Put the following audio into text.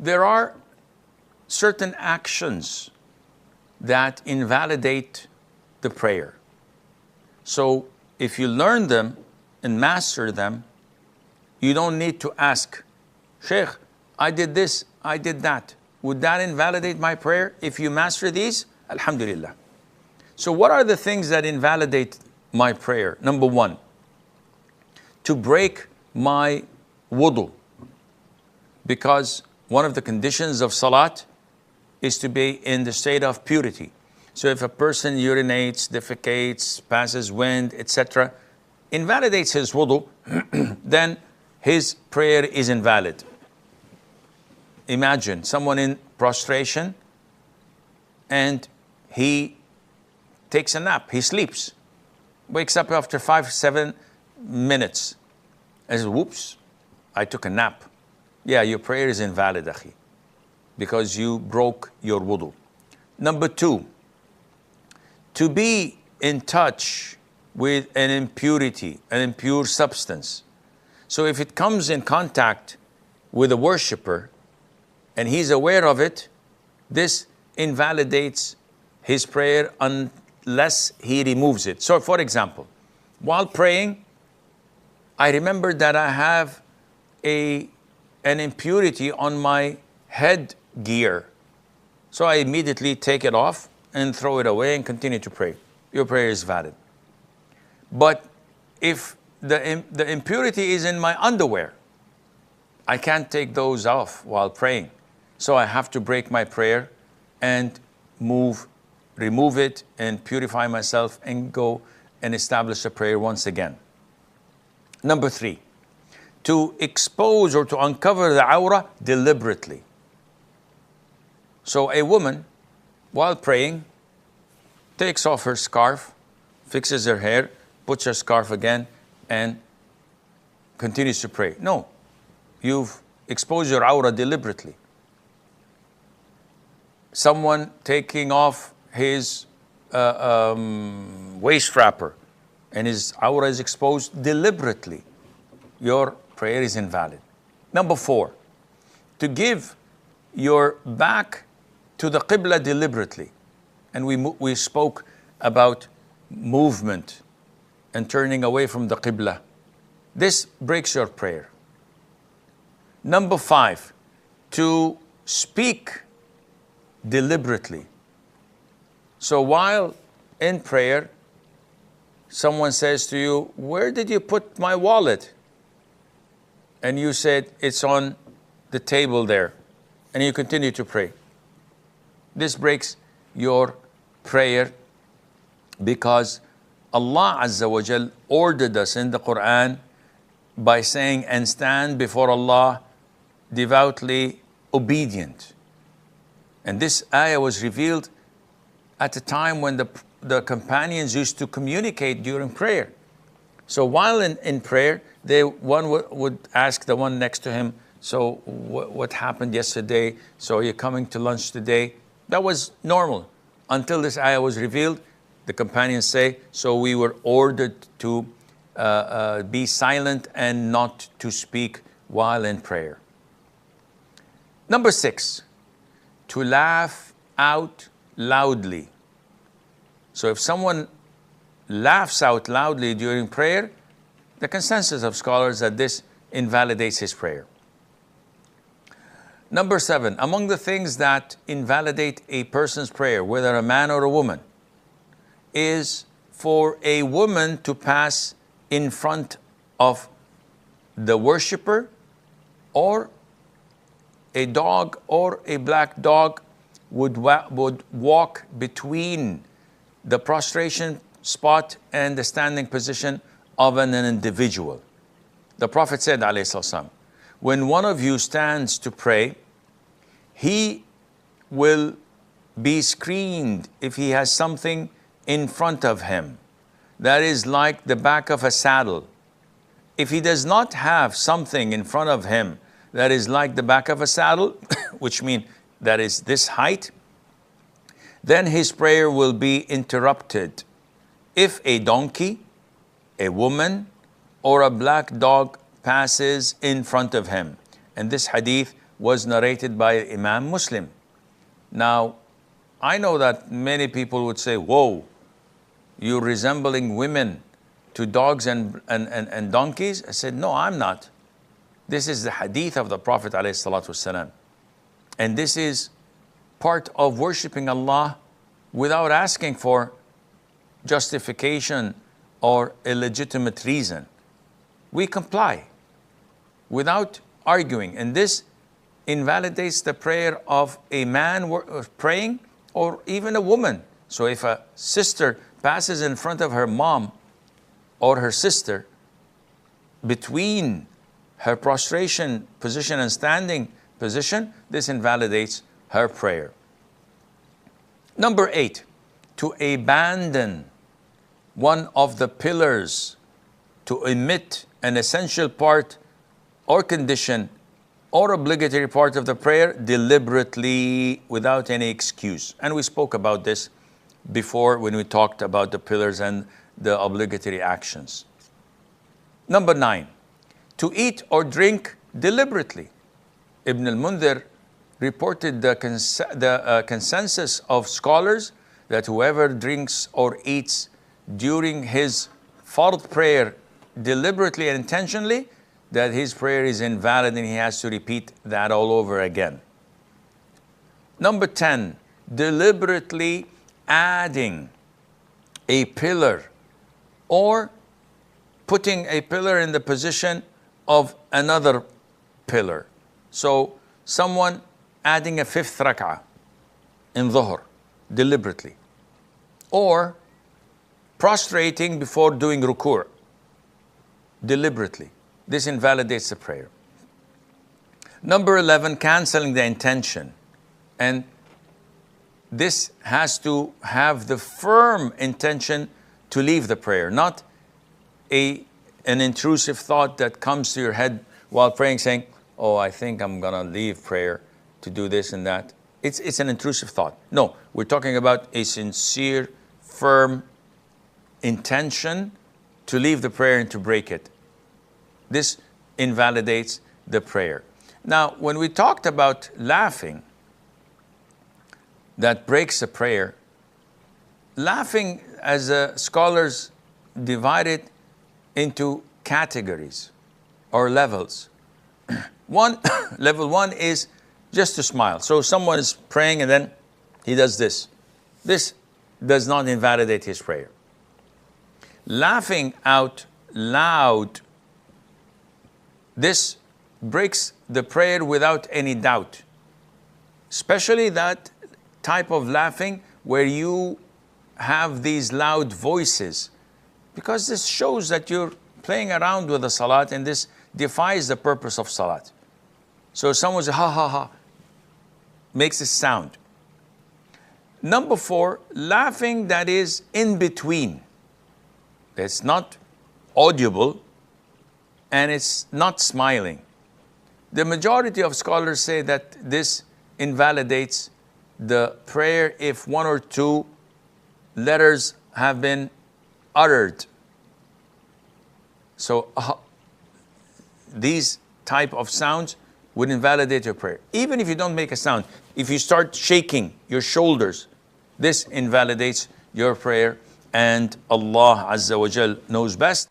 there are certain actions that invalidate the prayer. So if you learn them and master them, you don't need to ask, Sheikh, I did this, I did that. Would that invalidate my prayer? If you master these, alhamdulillah. So what are the things that invalidate my prayer? Number one, to break my wudu. Because one of the conditions of salat is to be in the state of purity. So if a person urinates, defecates, passes wind, etc., invalidates his wudu, then his prayer is invalid. Imagine someone in prostration and he takes a nap, he sleeps, wakes up after 5-7 minutes and says, whoops, I took a nap. Yeah, your prayer is invalid, akhi, because you broke your wudu. Number two, to be in touch with an impurity, an impure substance. So if it comes in contact with a worshipper and he's aware of it, this invalidates his prayer unless he removes it. So for example, while praying, I remember that I have an impurity on my headgear. So I immediately take it off and throw it away and continue to pray. Your prayer is valid. But if the impurity is in my underwear, I can't take those off while praying. So I have to break my prayer and remove it and purify myself and go and establish a prayer once again. Number three, to expose or to uncover the awrah deliberately. So a woman, while praying, takes off her scarf, fixes her hair, puts her scarf again, and continues to pray. No, you've exposed your awrah deliberately. Someone taking off his waist wrapper and his awrah is exposed deliberately, your prayer is invalid. Number four, to give your back to the qibla deliberately. And we spoke about movement and turning away from the qibla. This breaks your prayer. Number five, to speak deliberately. So while in prayer, someone says to you, where did you put my wallet? And you said, it's on the table there. And you continue to pray. This breaks your prayer because Allah Azza wa Jal ordered us in the Quran by saying, and stand before Allah devoutly obedient. And this ayah was revealed at a time when the companions used to communicate during prayer. So while in prayer, one would ask the one next to him, so what happened yesterday? So are you coming to lunch today? That was normal until this ayah was revealed. The companions say, so we were ordered to be silent and not to speak while in prayer. Number six, to laugh out loudly. So if someone laughs out loudly during prayer, the consensus of scholars that this invalidates his prayer. Number seven, among the things that invalidate a person's prayer, whether a man or a woman, is for a woman to pass in front of the worshipper, or a dog or a black dog would walk between the prostration spot and the standing position of an individual. The Prophet said, alayhi salam, when one of you stands to pray, he will be screened if he has something in front of him that is like the back of a saddle. If he does not have something in front of him that is like the back of a saddle, which means that is this height, then his prayer will be interrupted. If a donkey, a woman, or a black dog passes in front of him. And this hadith was narrated by Imam Muslim. Now, I know that many people would say, whoa, you're resembling women to dogs and donkeys? I said, no, I'm not. This is the hadith of the Prophet ﷺ. And this is part of worshiping Allah without asking for justification or a legitimate reason. We comply without arguing. And this invalidates the prayer of a man praying or even a woman. So if a sister passes in front of her mom or her sister, between her prostration position and standing position, this invalidates her prayer. Number 8, to abandon one of the pillars, to omit an essential part or condition or obligatory part of the prayer deliberately without any excuse. And we spoke about this before when we talked about the pillars and the obligatory actions. Number 9, to eat or drink deliberately. Ibn al-Mundhir reported the consensus of scholars that whoever drinks or eats during his fard prayer deliberately and intentionally, that his prayer is invalid and he has to repeat that all over again. Number 10, deliberately adding a pillar or putting a pillar in the position of another pillar. So someone adding a 5th rak'ah in dhuhr deliberately, or prostrating before doing ruku' deliberately. This invalidates the prayer. Number 11, canceling the intention. And this has to have the firm intention to leave the prayer, not an intrusive thought that comes to your head while praying saying, oh, I think I'm gonna leave prayer to do this and that. It's an intrusive thought. No, we're talking about a sincere, firm intention to leave the prayer and to break it. This invalidates the prayer. Now, when we talked about laughing, that breaks a prayer, laughing, as scholars divide it into categories or levels. Level 1 is just to smile. So someone is praying and then he does this. This does not invalidate his prayer. Laughing out loud, this breaks the prayer without any doubt. Especially that type of laughing where you have these loud voices, because this shows that you're playing around with the salat and this defies the purpose of salat. So someone says, ha ha ha, makes a sound. Number 4, laughing that is in between. It's not audible and it's not smiling. The majority of scholars say that this invalidates the prayer if 1 or 2 letters have been uttered. So these type of sounds would invalidate your prayer. Even if you don't make a sound, if you start shaking your shoulders, this invalidates your prayer, and Allah Azza wa Jal knows best.